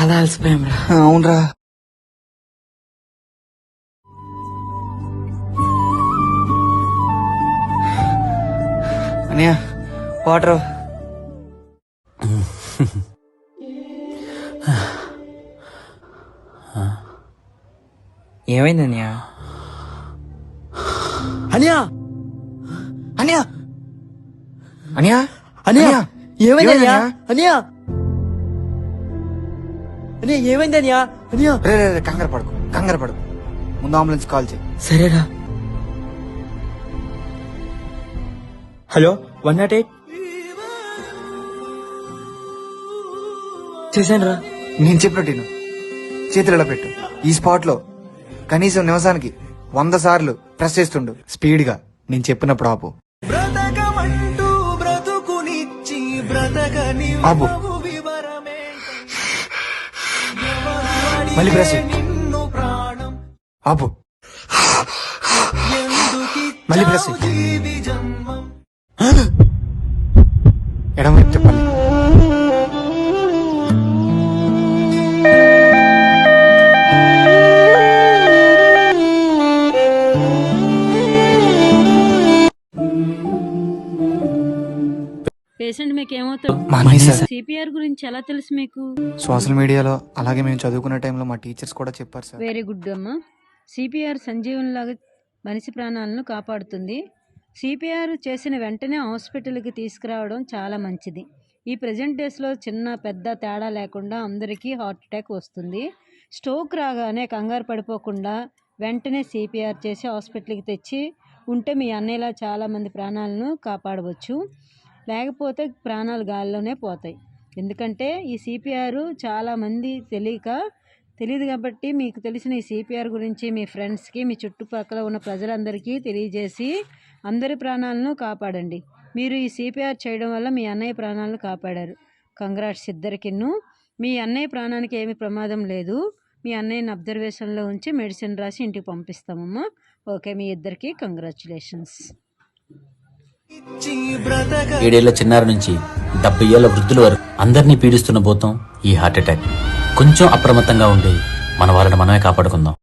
చాలా అలసిపోయాం రా. అవునరా. అనియా వాటర్. ఏమైంది అనియా? అనియా అనియా అనియా అనియా ఏమైంది ఏమైంది అనియా? అనియా అనియా ఏమైంది అనియా అనియా రే రే రే, కంగారు పడుకు ముందు అంబులెన్స్ కాల్ చేయి. సరేరా. హలో 108 చేశాను రా. నేను చెప్పినట్టు విను. చేతులు ఇలా పెట్టు. ఈ స్పాట్ లో కనీసం నిమిషానికి 100 సార్లు ప్రెస్ చేస్తుండు స్పీడ్ గా. నేను చెప్పినప్పుడు ఆపు. ఆపు. మళ్ళీ ప్రెస్ చేయి. ఆపు. మళ్ళీ ప్రెస్ చేయి. ఎడమ వైపు చెప్పాలి. పేషెంట్ మీకు ఏమవుతాడు? మా అన్నయ్య సార్. సిపిఆర్ గురించి ఎలా తెలుసు మీకు? సోషల్ మీడియాలో అలాగే మేము చదువుకునే టైంలో మా టీచర్స్ కూడా చెప్పారు సార్. వెరీ గుడ్ అమ్మా. సిపిఆర్ సంజీవనిలాగా మనిషి ప్రాణాలను కాపాడుతుంది. సిపిఆర్ చేసిన వెంటనే హాస్పిటల్కి తీసుకురావడం చాలా మంచిది. ఈ ప్రజెంట్ డేస్లో చిన్న పెద్ద తేడా లేకుండా అందరికీ హార్ట్ అటాక్ వస్తుంది. స్ట్రోక్ రాగానే కంగారు పడిపోకుండా వెంటనే సిపిఆర్ చేసి హాస్పిటల్కి తెచ్చి ఉంటే మీ అన్నయ్యలా చాలామంది ప్రాణాలను కాపాడవచ్చు. లేకపోతే ప్రాణాలు గాల్లోనే పోతాయి. ఎందుకంటే ఈ సిపిఆర్ చాలామంది తెలియదు కాబట్టి మీకు తెలిసిన ఈ సిపిఆర్ గురించి మీ ఫ్రెండ్స్కి, మీ చుట్టుపక్కల ఉన్న ప్రజలందరికీ తెలియజేసి అందరి ప్రాణాలను కాపాడండి. మీరు ఈ సిపిఆర్ చేయడం వల్ల మీ అన్నయ్య ప్రాణాలను కాపాడారు. కంగ్రాట్స్ ఇద్దరికిన్ను. మీ అన్నయ్య ప్రాణానికి ఏమి ప్రమాదం లేదు. మీ అన్నయ్యని అబ్జర్వేషన్లో ఉంచి మెడిసిన్ రాసి ఇంటికి పంపిస్తామమ్మా. ఓకే, మీ ఇద్దరికి కంగ్రాచులేషన్స్. 7 ఏళ్ల చిన్నారి నుంచి 70 ఏళ్ల వృద్ధుల వరకు అందరినీ పీడిస్తున్న భూతం ఈ హార్ట్ అటాక్. కొంచెం అప్రమత్తంగా ఉండి మన వాళ్ళని మనమే కాపాడుకుందాం.